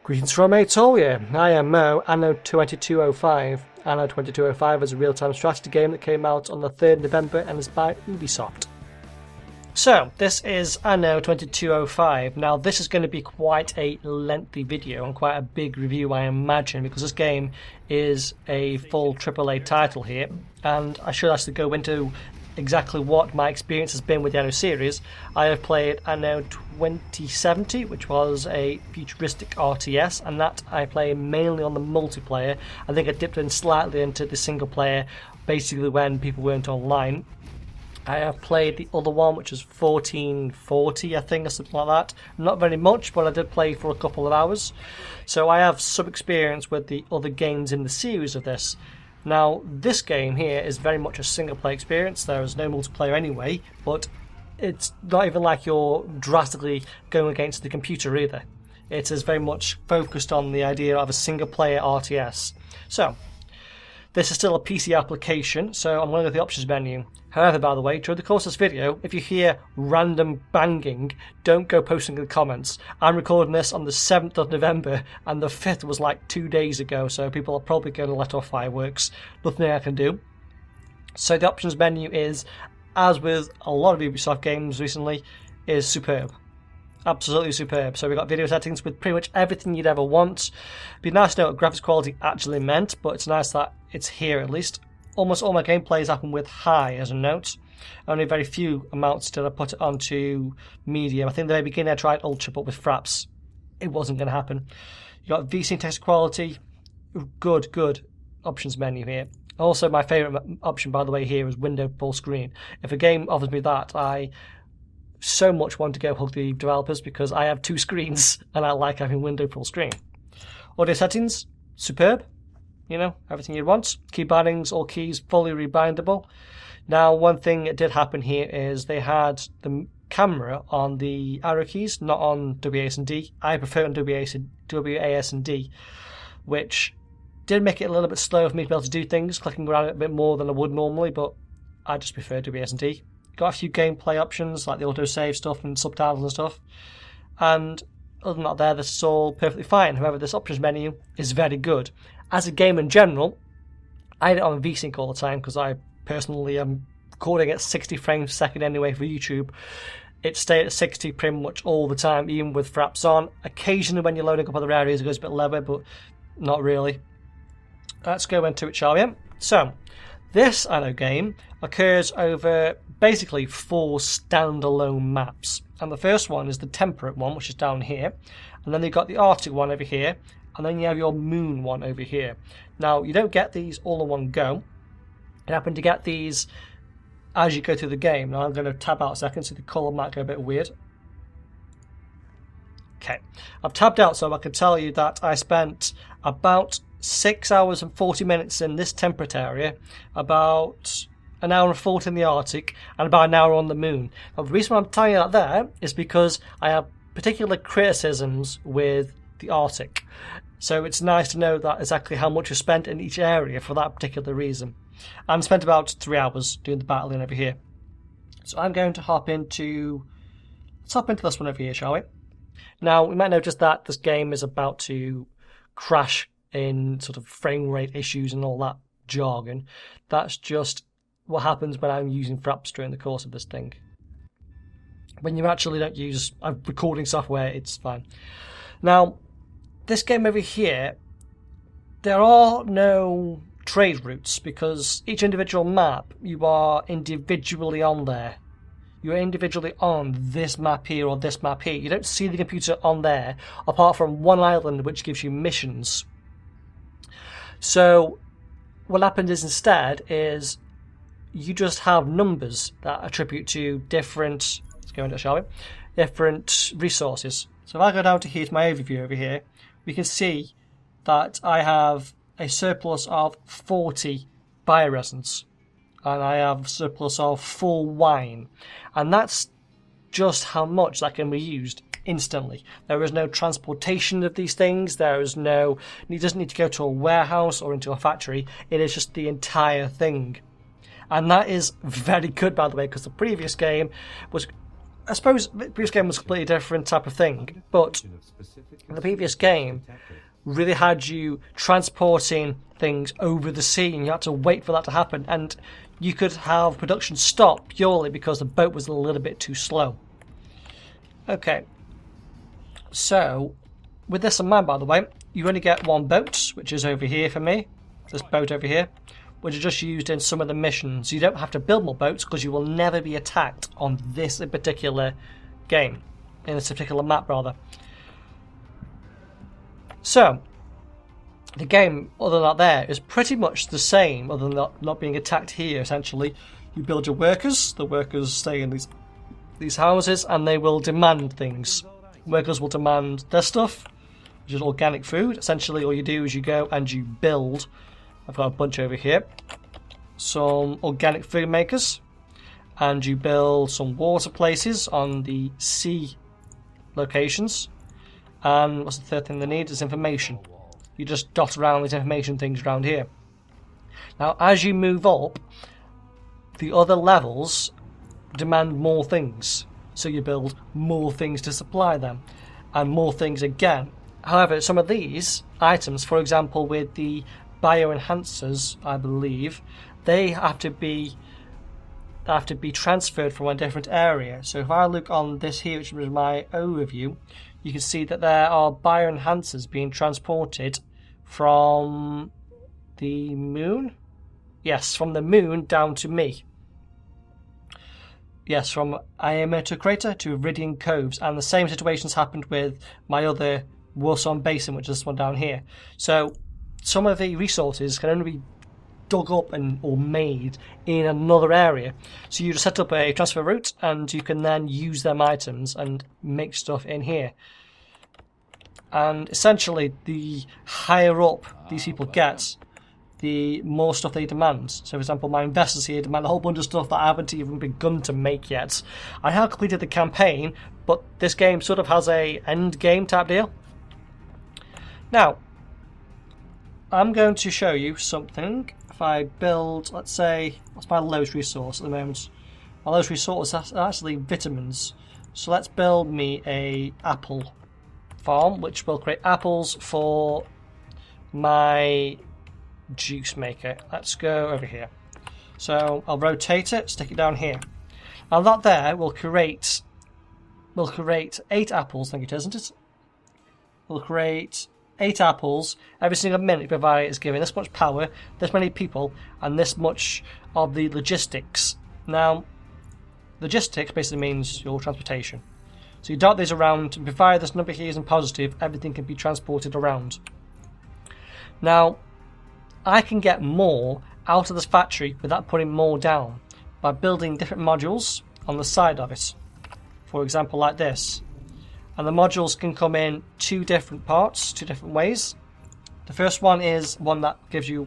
Greetings from Aetolia. IMO Anno 2205. Anno 2205 is a real-time strategy game that came out on the 3rd of November and is by Ubisoft. So, this is Anno 2205. Now, this is going to be quite a lengthy video and quite a big review, I imagine, because this game is a full AAA title here, and I should actually go into exactly what my experience has been with the Anno series. I have played Anno 2070, which was a futuristic RTS, and that I play mainly on the multiplayer. I think I dipped in slightly into the single player, basically when people weren't online. I have played the other one, which is 1440, I think, or something like that. Not very much, but I did play for a couple of hours. So I have some experience with the other games in the series of this. Now, this game here is very much a single-player experience. There is no multiplayer anyway, but it's not even like you're drastically going against the computer either. It is very much focused on the idea of a single-player RTS. So, this is still a PC application, so I'm going to go to the options menu. However, by the way, during the course of this video, if you hear random banging, don't go posting in the comments. I'm recording this on the 7th of November, and the 5th was like 2 days ago, so people are probably going to let off fireworks. Nothing I can do. So the options menu is, as with a lot of Ubisoft games recently, is superb. Absolutely superb. So we've got video settings with pretty much everything you'd ever want. It'd be nice to know what graphics quality actually meant, but it's nice that it's here at least. Almost all my gameplays happen with high as a note. Only very few amounts did I put it onto medium. I think at the very beginning I tried ultra, but with fraps it wasn't going to happen. You got VC text quality. Good options menu here. Also, my favourite option, by the way, here is window full screen. If a game offers me that, I so much want to go hug the developers because I have 2 screens and I like having window full screen. Audio settings, superb. You know, everything you'd want. Key bindings, all keys fully rebindable. Now, one thing that did happen here is they had the camera on the arrow keys, not on WAS and D. I prefer on WAS and D, which did make it a little bit slow for me to be able to do things, clicking around it a bit more than I would normally, but I just prefer WAS and D. Got a few gameplay options, like the autosave stuff and subtitles and stuff. And other than that this is all perfectly fine. However, this options menu is very good. As a game in general, I had it on VSync all the time because I personally am recording at 60 frames per second anyway for YouTube. It stayed at 60 pretty much all the time, even with fraps on. Occasionally when you're loading up other areas it goes a bit lower, but not really. Let's go into it, shall we? So, this Anno game occurs over basically 4 standalone maps. And the first one is the Temperate one, which is down here. And then you've got the Arctic one over here. And then you have your Moon one over here. Now, you don't get these all in one go. You happen to get these as you go through the game. Now, I'm going to tab out a second so the colour might go a bit weird. Okay, I've tabbed out so I can tell you that I spent about 6 hours and 40 minutes in this Temperate area, about an hour and 40 in the Arctic, and about an hour on the Moon. Now, the reason I'm telling you that there is because I have particular criticisms with the Arctic. So it's nice to know that exactly how much you spent in each area for that particular reason. And I spent about 3 hours doing the battling over here. So I'm going to let's hop into this one over here, shall we? Now, we might notice that this game is about to crash in sort of frame rate issues and all that jargon. That's just what happens when I'm using fraps during the course of this thing. When you actually don't use recording software, it's fine. Now, this game over here, there are no trade routes because each individual map, you are individually on there. You're individually on this map here or this map here. You don't see the computer on there, apart from one island which gives you missions. So, what happens is instead is you just have numbers that attribute to different, let's go into it, shall we? Different resources. So if I go down to here to my overview over here, we can see that I have a surplus of 40 bioresins and I have a surplus of 4 wine, and that's just how much that can be used instantly. There is no transportation of these things. It doesn't need to go to a warehouse or into a factory. It is just the entire thing, and that is very good, by the way, because the previous game was I suppose the previous game was a completely different type of thing, but the previous game really had you transporting things over the sea, and you had to wait for that to happen, and you could have production stop purely because the boat was a little bit too slow. Okay, so with this in mind, by the way, you only get one boat, which is over here for me, this boat over here, which is just used in some of the missions. You don't have to build more boats because you will never be attacked on this particular game, in this particular map rather. So, the game, other than that there, is pretty much the same, other than not being attacked here, essentially. You build your workers, the workers stay in these houses, and they will demand things. Workers will demand their stuff, which is organic food. Essentially, all you do is you go and you build. I've got a bunch over here. Some organic food makers. And you build some water places on the sea locations. And what's the third thing they need? Is information. You just dot around these information things around here. Now, as you move up, the other levels demand more things. So you build more things to supply them. And more things again. However, some of these items, for example, with the bioenhancers, I believe, they have to be transferred from a different area. So if I look on this here, which is my overview, you can see that there are bioenhancers being transported from the moon. Yes, from the moon down to me. Yes, from IMO Crater to Iridian Coves, and the same situations happened with my other Warsaw Basin, which is this one down here. So some of the resources can only be dug up or made in another area. So you just set up a transfer route and you can then use them items and make stuff in here. And essentially, the higher up these people get, the more stuff they demand. So for example, my investors here demand a whole bunch of stuff that I haven't even begun to make yet. I have completed the campaign, but this game sort of has a end game type deal. Now, I'm going to show you something. If I build, let's say, what's my lowest resource at the moment? My lowest resource is actually vitamins. So let's build me a apple farm, which will create apples for my juice maker. Let's go over here. So I'll rotate it, stick it down here. Now that there will create 8 apples, I think it is, isn't it? We'll create 8 apples every single minute, provided it's given this much power, this many people, and this much of the logistics. Now, logistics basically means your transportation. So you dot these around, and provided this number here isn't positive, everything can be transported around. Now, I can get more out of this factory without putting more down by building different modules on the side of it. For example, like this. And the modules can come in 2 different parts, 2 different ways. The first one is one that gives you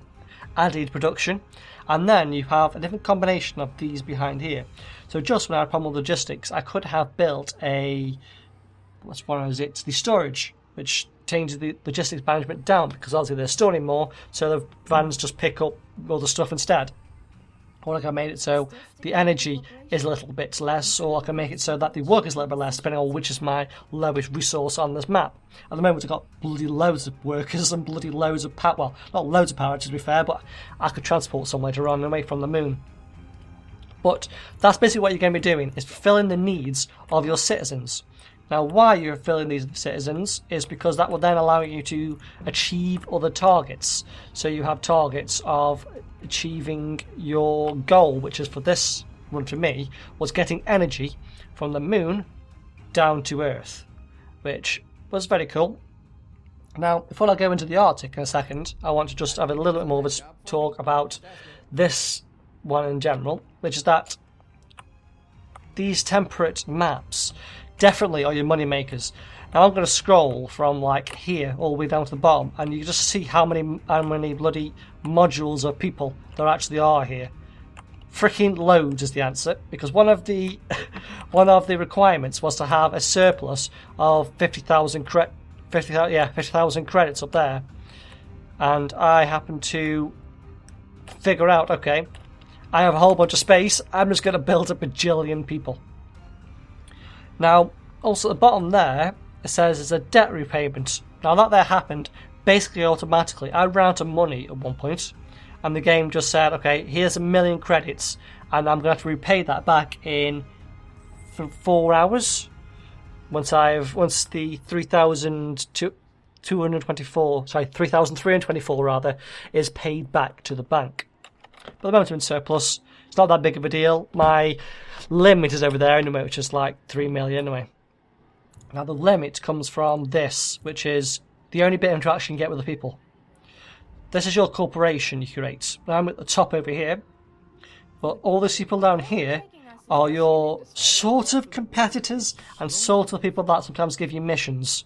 added production, and then you have a different combination of these behind here. So just when I had a problem with logistics, I could have built the storage, which changes the logistics management down, because obviously they're storing more, so the vans just pick up all the stuff instead. Or I can make it so the energy is a little bit less, or I can make it so that the work is a little bit less, depending on which is my lowest resource on this map. At the moment I've got bloody loads of workers and bloody loads of power. Well, not loads of power to be fair, but I could transport some later on away from the moon. But that's basically what you're going to be doing, is fulfilling the needs of your citizens. Now, why you're filling these citizens is because that will then allow you to achieve other targets. So you have targets of achieving your goal, which is for this one for me, was getting energy from the moon down to Earth, which was very cool. Now, before I go into the Arctic in a second, I want to just have a little bit more of a talk about this one in general, which is that these temperate maps definitely are your money makers. Now I'm going to scroll from like here all the way down to the bottom, and you just see how many bloody modules of people there actually are here. Freaking loads is the answer, because one of the requirements was to have a surplus of 50,000 credits up there, and I happen to figure out, okay, I have a whole bunch of space, I'm just going to build a bajillion people. Now, also at the bottom there, it says there's a debt repayment. Now that there happened basically automatically. I ran out of money at one point, and the game just said, okay, here's 1 million credits, and I'm going to have to repay that back in 4 hours. Once the 3,324 rather, is paid back to the bank. But at the moment I'm in surplus. It's not that big of a deal. My limit is over there anyway, which is like 3 million anyway. Now the limit comes from this, which is the only bit of interaction you get with the people. This is your corporation you create. Now I'm at the top over here, but all these people down here are your sort of competitors and sort of people that sometimes give you missions.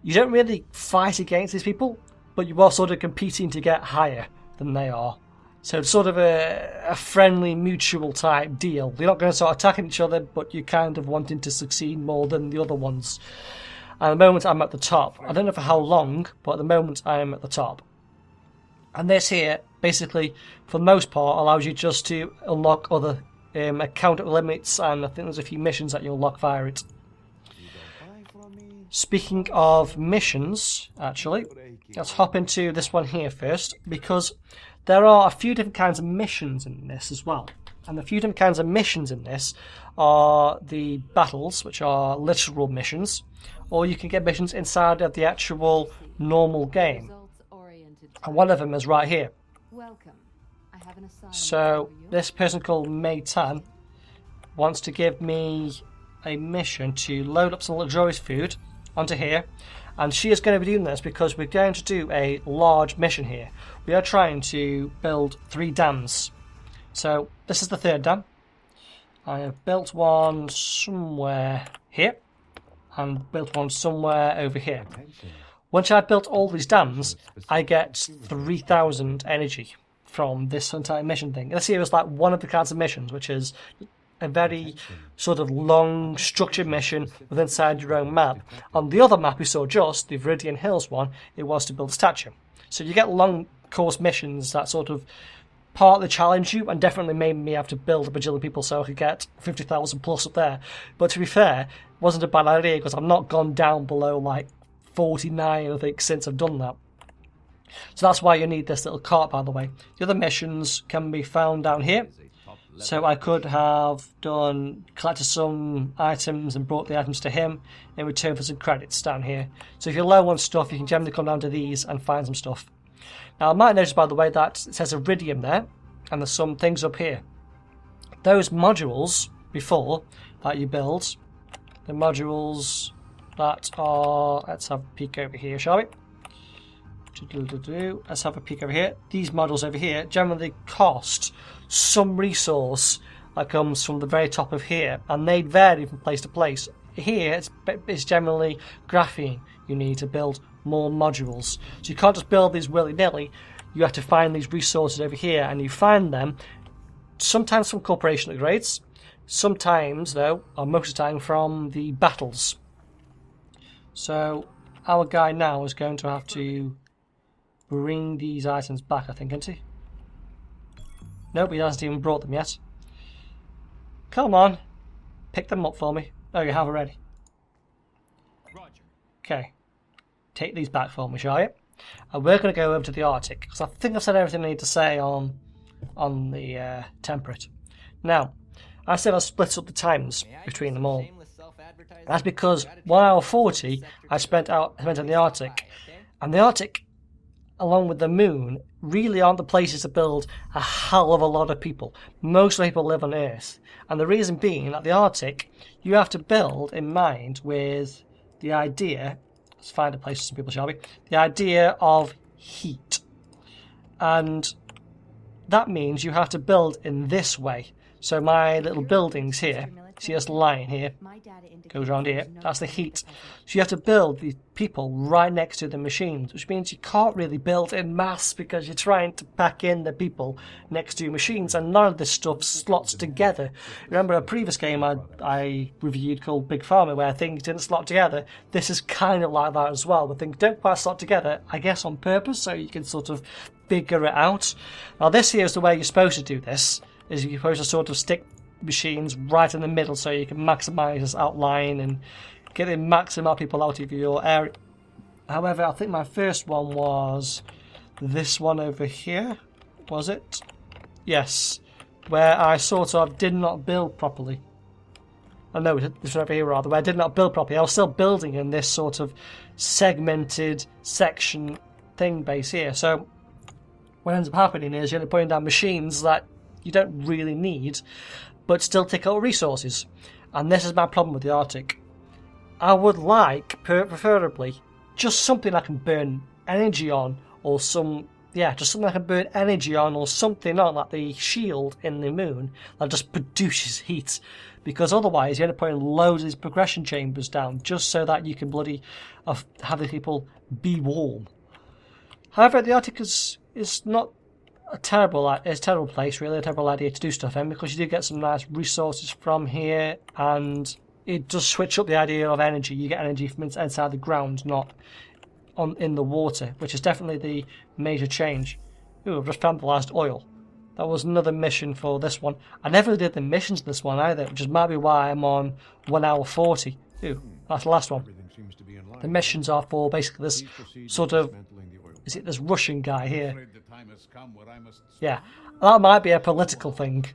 You don't really fight against these people, but you are sort of competing to get higher than they are. So it's sort of a friendly, mutual type deal. You're not going to start attacking each other, but you're kind of wanting to succeed more than the other ones. And at the moment I'm at the top. I don't know for how long, but at the moment I am at the top. And this here, basically, for the most part, allows you just to unlock other account limits, and I think there's a few missions that you'll unlock via it. Speaking of missions, actually, let's hop into this one here first, because there are a few different kinds of missions in this as well. And the few different kinds of missions in this are the battles, which are literal missions, or you can get missions inside of the actual normal game. And one of them is right here. So this person called May Tan wants to give me a mission to load up some luxurious food onto here, and she is going to be doing this because we're going to do a large mission here. We are trying to build 3 dams. So this is the 3rd dam. I have built one somewhere here and built one somewhere over here. Once I've built all these dams, I get 3,000 energy from this entire mission thing. This here is like one of the kinds of missions, which is a very sort of long structured mission within inside your own map. On the other map we saw just, the Viridian Hills one, it was to build a statue. So you get long course missions that sort of partly challenge you and definitely made me have to build a bajillion people so I could get 50,000 plus up there. But to be fair, it wasn't a bad idea because I've not gone down below like 49 I think since I've done that. So that's why you need this little cart, by the way. The other missions can be found down here. So I could have collected some items and brought the items to him in return for some credits down here. So if you're low on stuff, you can generally come down to these and find some stuff. Now I might notice, by the way, that it says Iridium there, and there's some things up here. Those modules before that you build, the modules that are, let's have a peek over here, shall we? Let's have a peek over here. These modules over here generally cost some resource that comes from the very top of here, and they vary from place to place. Here it's generally graphene you need to build more modules. So you can't just build these willy-nilly. You have to find these resources over here, and you find them sometimes from corporation upgrades, sometimes though, or most of the time, from the battles. So our guy now is going to have to bring these items back, I think, isn't he? Nope, he hasn't even brought them yet. Come on, pick them up for me. Oh, you have already. Roger. Okay, take these back for me, shall you? And we're going to go over to the Arctic, because I think I've said everything I need to say on the Temperate. Now, I said I'll split up the times between them all. That's because 1 hour 40 I spent on the Arctic, and the Arctic, along with the moon, really aren't the places to build a hell of a lot of people. Most people live on Earth. And the reason being that the Arctic, you have to build in mind with the idea, let's find a place for some people, shall we? The idea of heat. And that means you have to build in this way. So my little buildings here, see this line here, goes around here, that's the heat. So you have to build the people right next to the machines, which means you can't really build in mass because you're trying to pack in the people next to your machines, and none of this stuff slots together. Remember a previous game I reviewed called Big Pharma where things didn't slot together? This is kind of like that as well, but things don't quite slot together, I guess on purpose, so you can sort of figure it out. Now this here is the way you're supposed to do this, is you're supposed to sort of stick machines right in the middle so you can maximise this outline and get the maximum amount of people out of your area. However, I think my first one was this one over here, was it? Yes, where I sort of did not build properly. Oh no, this one over here rather, where I did not build properly. I was still building in this sort of segmented section thing base here. So what ends up happening is you're putting down machines that you don't really need, but still take out resources. And this is my problem with the Arctic. I would like, preferably, just something I can burn energy on, or just something I can burn energy on, or something on, like the shield in the moon, that just produces heat. Because otherwise, you end up putting loads of these progression chambers down, just so that you can bloody have the people be warm. However, the Arctic is not a terrible place, really, a terrible idea to do stuff in, because you do get some nice resources from here, and it does switch up the idea of energy. You get energy from inside the ground, not in the water, which is definitely the major change. Ooh, I've just found the last oil. That was another mission for this one. I never did the missions in this one either, which is might be why I'm on 1 hour 40. Ooh, that's the last one. The missions are for basically this sort of, is it this Russian guy here? Yeah, that might be a political thing.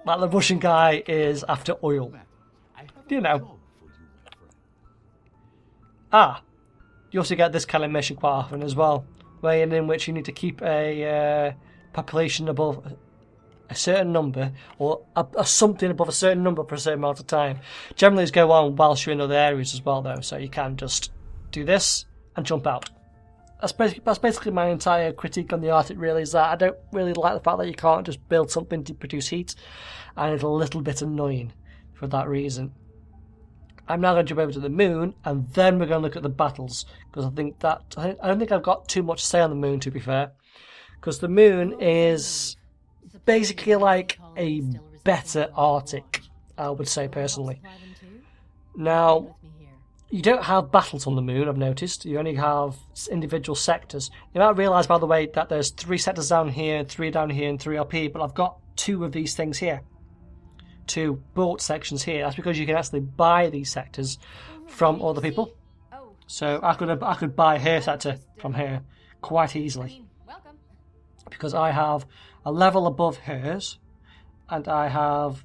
Like the Russian guy is after oil. You know. You also get this kind of mission quite often as well, where in which you need to keep a population above a certain number, or something above a certain number for a certain amount of time. Generally, these go on whilst you're in other areas as well, though, so you can just do this and jump out. That's basically my entire critique on the Arctic, really, is that I don't really like the fact that you can't just build something to produce heat, and it's a little bit annoying for that reason. I'm now going to jump over to the moon, and then we're going to look at the battles, because I don't think I've got too much to say on the moon, to be fair, because the moon is basically like a better Arctic, I would say personally. Now, you don't have battles on the moon, I've noticed. You only have individual sectors. You might realise, by the way, that there's 3 sectors down here, 3 down here, and 3 up here, but I've got 2 of these things here. 2 bought sections here. That's because you can actually buy these sectors from other people. So I could buy her sector from her quite easily, because I have a level above hers, and I have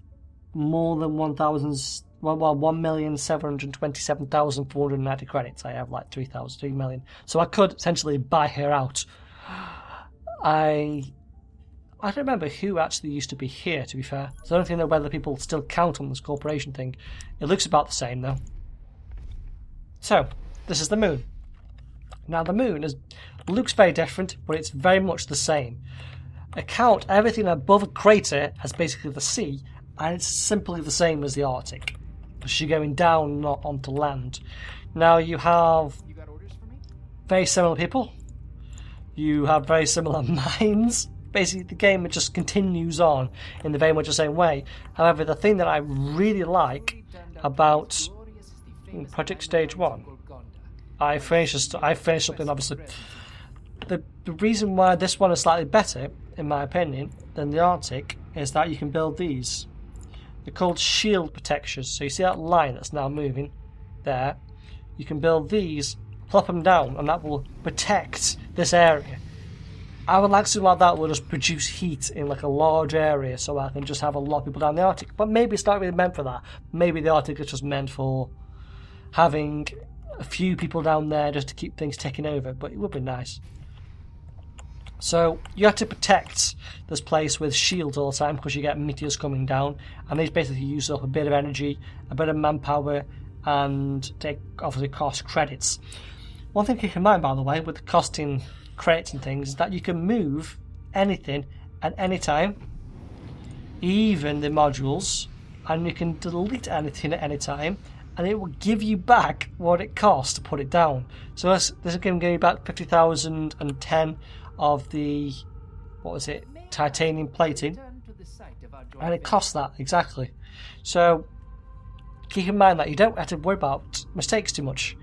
more than 1,727,490 credits. I have like 3 million. So I could essentially buy her out. I don't remember who actually used to be here, to be fair. So I don't think I know whether people still count on this corporation thing. It looks about the same, though. So, this is the moon. Now, the moon looks very different, but it's very much the same. Count everything above a crater as basically the sea, and it's simply the same as the Arctic, because you're going down, not onto land. Now, you have very similar people. You have very similar mines. Basically, the game just continues on in the very much the same way. However, the thing that I really like about Project Stage 1, I finished something, obviously. The reason why this one is slightly better, in my opinion, than the Arctic is that you can build these. They're called shield protectors. So you see that line that's now moving there? You can build these, plop them down, and that will protect this area. I would like something like that will just produce heat in like a large area, so I can just have a lot of people down the Arctic. But maybe it's not really meant for that. Maybe the Arctic is just meant for having a few people down there just to keep things ticking over, but it would be nice. So you have to protect this place with shields all the time, because you get meteors coming down, and these basically use up a bit of energy, a bit of manpower, and they obviously cost credits. One thing to keep in mind, by the way, with the costing credits and things, is that you can move anything at any time, even the modules, and you can delete anything at any time, and it will give you back what it costs to put it down. So this is going to give you back 50,010 of the, titanium plating, and it costs that, exactly. So keep in mind that you don't have to worry about mistakes too much,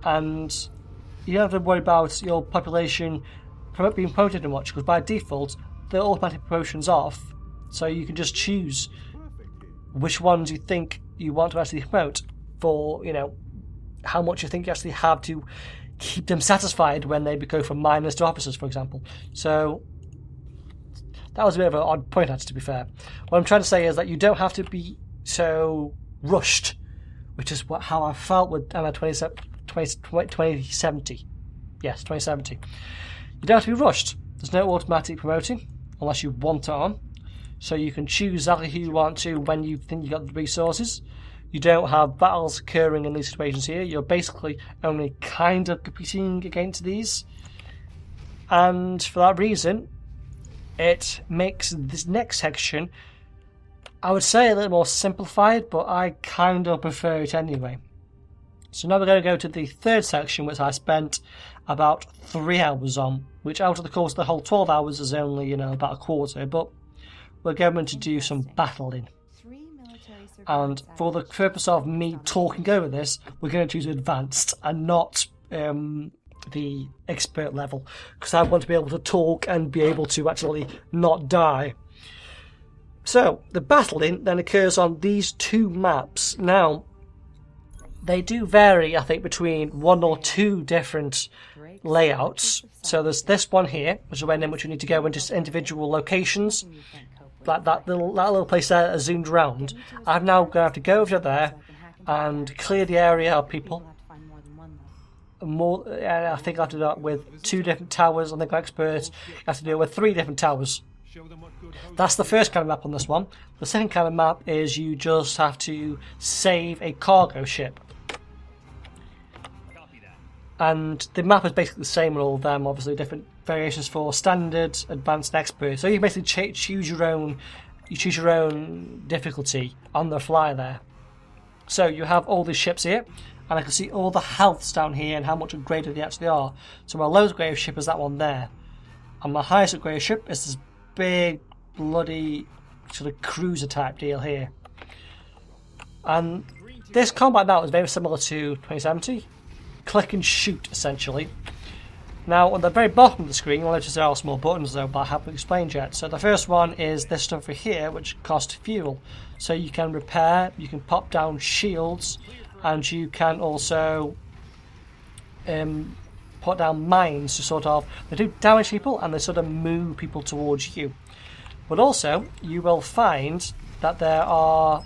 and you don't have to worry about your population being promoted too much, because by default the automatic promotion's off, so you can just choose which ones you think you want to actually promote for, you know, how much you think you actually have to keep them satisfied when they go from miners to officers, for example. So that was a bit of an odd point, to be fair. What I'm trying to say is that you don't have to be so rushed, which is how I felt with Anno 2070. Yes, 2070. You don't have to be rushed. There's no automatic promoting unless you want it on. So you can choose exactly who you want to when you think you've got the resources. You don't have battles occurring in these situations here. You're basically only kind of competing against these. And for that reason, it makes this next section, I would say, a little more simplified, but I kind of prefer it anyway. So now we're going to go to the third section, which I spent about 3 hours on, which out of the course of the whole 12 hours is only, you know, about a quarter, but we're going to do some battling. And for the purpose of me talking over this, we're going to choose advanced and not the expert level, because I want to be able to talk and be able to actually not die. So the battling then occurs on these 2 maps. Now, they do vary, I think, between 1 or 2 different layouts. So there's this one here, which is one in which you need to go into individual locations. Like that little place there that zoomed around. I'm now going to have to go over there and clear the area of people. I think I have to do that with 2 different towers. I think experts have to do it with 3 different towers. That's the first kind of map on this one. The second kind of map is you just have to save a cargo ship. And the map is basically the same in all of them, obviously different variations for standard, advanced, and expert. So you basically choose your own difficulty on the fly there. So you have all these ships here, and I can see all the healths down here and how much upgraded they actually are. So my lowest upgraded ship is that one there. And my highest upgraded ship is this big, bloody, sort of cruiser type deal here. And this combat now is very similar to 2070. Click and shoot, essentially. Now, on the very bottom of the screen, you'll notice there are small buttons though, but I haven't explained yet. So the first one is this stuff over here, which costs fuel. So you can repair, you can pop down shields, and you can also put down mines to sort of, they do damage people and they sort of move people towards you. But also, you will find that there are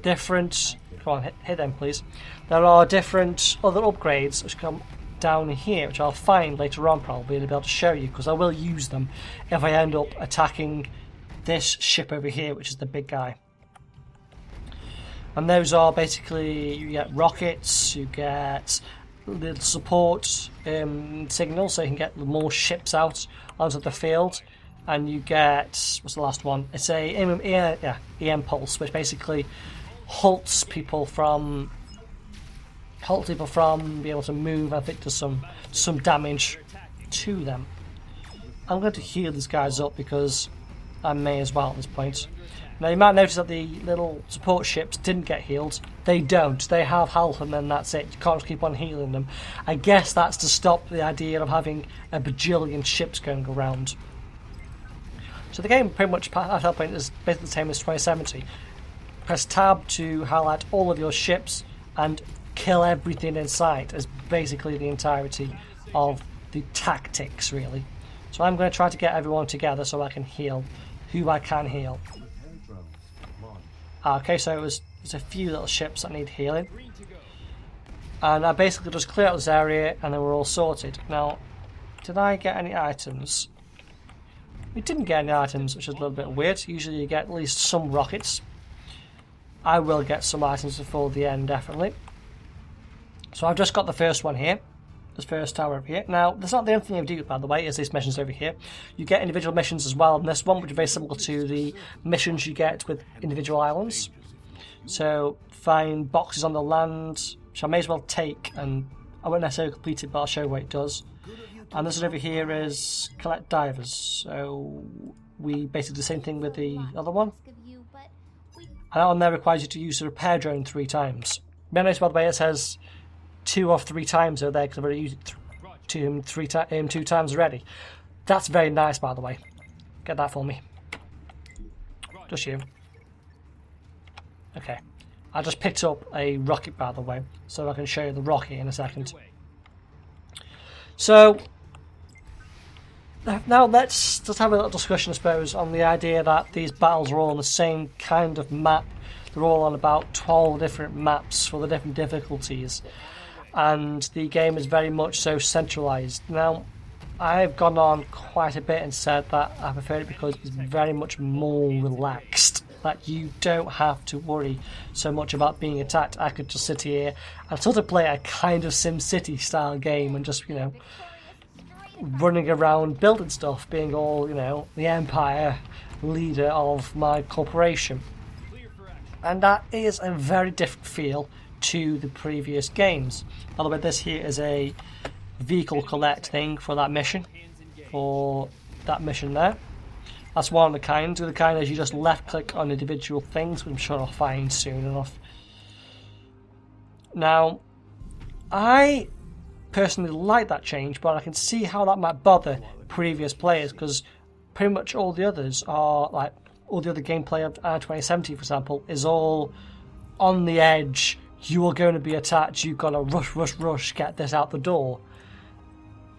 different, come on, hit them please. There are different other upgrades which come down here, which I'll find later on probably and be able to show you, because I will use them if I end up attacking this ship over here, which is the big guy. And those are basically, you get rockets, you get little support signals, so you can get more ships out onto the field, and you get, what's the last one? It's a EM pulse, which basically halts people from being able to move. I think there's some damage to them. I'm going to heal these guys up because I may as well at this point. Now you might notice that the little support ships didn't get healed. They don't. They have health and then that's it. You can't just keep on healing them. I guess that's to stop the idea of having a bajillion ships going around. So the game pretty much at that point is basically the same as 2070. Press tab to highlight all of your ships and kill everything in sight is basically the entirety of the tactics, really. So I'm going to try to get everyone together so I can heal who I can heal. Okay, so there's a few little ships that need healing. And I basically just clear out this area and then we're all sorted. Now, did I get any items? We didn't get any items, which is a little bit weird. Usually you get at least some rockets. I will get some items before the end, definitely. So I've just got the first one here. This first tower over here. Now, that's not the only thing you do, by the way, is these missions over here. You get individual missions as well in this one, which are very similar to the missions you get with individual islands. So, find boxes on the land, which I may as well take, and I won't necessarily complete it, but I'll show you what it does. And this one over here is collect divers. So, we basically do the same thing with the other one. And that one there requires you to use the repair drone 3 times. You notice, by the way, it says 2 or 3 times over there because I've already used it 2 times already. That's very nice, by the way. Get that for me. Just you. Okay. I just picked up a rocket, by the way, so I can show you the rocket in a second. So, now let's just have a little discussion, I suppose, on the idea that these battles are all on the same kind of map. They're all on about 12 different maps for the different difficulties. And the game is very much so centralised. Now, I've gone on quite a bit and said that I prefer it because it's very much more relaxed. That you don't have to worry so much about being attacked. I could just sit here and sort of play a kind of SimCity style game and just, running around building stuff, being all, the empire leader of my corporation. And that is a very different feel to the previous games. By the way, this here is a vehicle collect thing for that mission. There. That's one of the kinds. The other kind is you just left click on individual things, which I'm sure I'll find soon enough. Now, I personally like that change, but I can see how that might bother previous players, because pretty much all the others are, like, all the other gameplay of Anno 2070, for example, is all on the edge. You are going to be attacked, you've got to rush, get this out the door.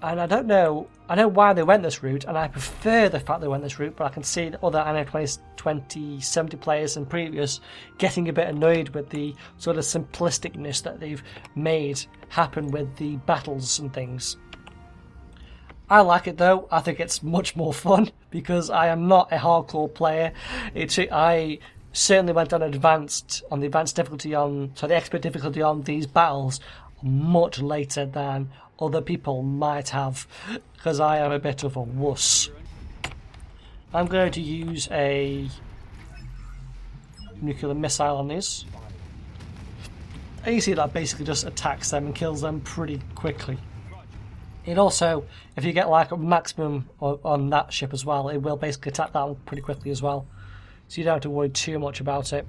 And I know why they went this route, and I prefer the fact they went this route, but I can see other Anno 2070 players and previous getting a bit annoyed with the sort of simplisticness that they've made happen with the battles and things. I like it though. I think it's much more fun because I am not a hardcore player. I certainly went on the expert difficulty on these battles much later than other people might have, because I am a bit of a wuss. I'm going to use a nuclear missile on these. And you see that basically just attacks them and kills them pretty quickly. It also, if you get like a maximum on that ship as well, it will basically attack that one pretty quickly as well. So you don't have to worry too much about it.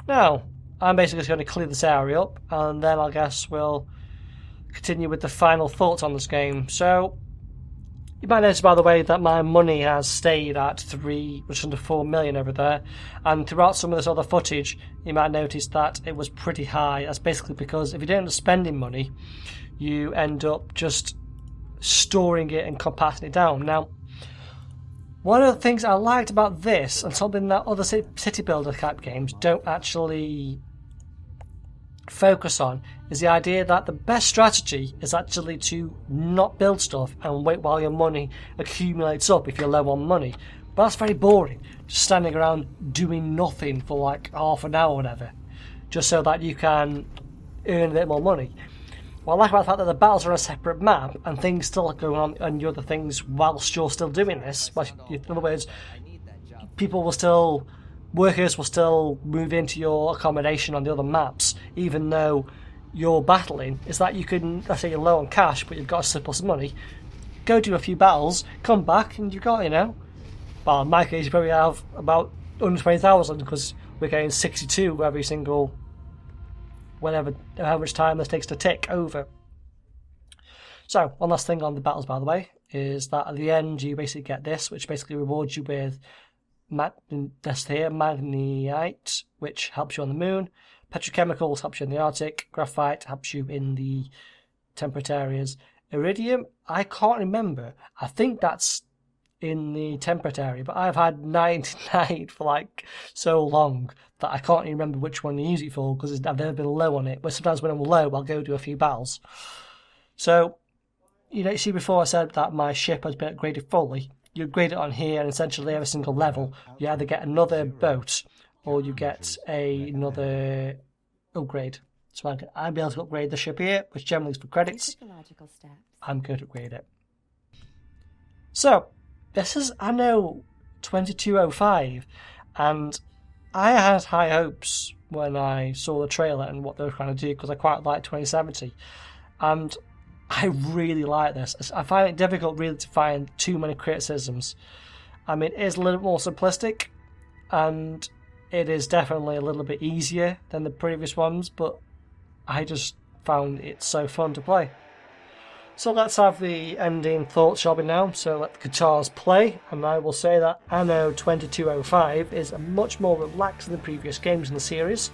Now, I'm basically just going to clear this area up, and then I guess we'll continue with the final thoughts on this game. So, you might notice, by the way, that my money has stayed at just under 4 million over there, and throughout some of this other footage, you might notice that it was pretty high. That's basically because if you don't end up spending money, you end up just storing it and compacting it down. Now, one of the things I liked about this, and something that other city builder type games don't actually focus on, is the idea that the best strategy is actually to not build stuff and wait while your money accumulates up if you're low on money. But that's very boring, just standing around doing nothing for like half an hour or whatever, just so that you can earn a bit more money. What I like about the fact that the battles are on a separate map and things still go on and your other things whilst you're still doing this. In other words, workers will still move into your accommodation on the other maps, even though you're battling, is that you can, let's say you're low on cash, but you've got a surplus of money, go do a few battles, come back, and you've got, well, in my case, you probably have about 120,000, because we're getting 62 every single, how much time this takes to tick over. So, one last thing on the battles, by the way, is that at the end, you basically get this, which basically rewards you with magnetite, which helps you on the moon. Petrochemicals helps you in the Arctic. Graphite helps you in the temperate areas. Iridium, I can't remember. I think that's in the temperate area, but I've had 99 for like so long that I can't even remember which one to use it for, because I've never been low on it. But sometimes when I'm low, I'll go do a few battles. So, you see before I said that my ship has been upgraded fully. You upgrade it on here, and essentially every single level, you either get another boat or you get another upgrade. So I'm able to upgrade the ship here, which generally is for credits. I'm going to upgrade it. So, this is Anno 2205, and I had high hopes when I saw the trailer and what they were trying to do, because I quite like 2070. And I really like this. I find it difficult really to find too many criticisms. I mean, it is a little more simplistic, and it is definitely a little bit easier than the previous ones, but I just found it so fun to play. So let's have the ending thoughts, shall we now? So let the guitars play, and I will say that Anno 2205 is much more relaxed than the previous games in the series.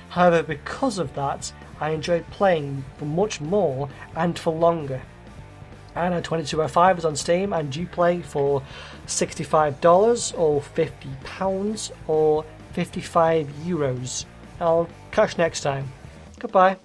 However, because of that, I enjoyed playing for much more and for longer. Anno 2205 is on Steam, and you play for $65 or £50 or €55. I'll catch you next time. Goodbye.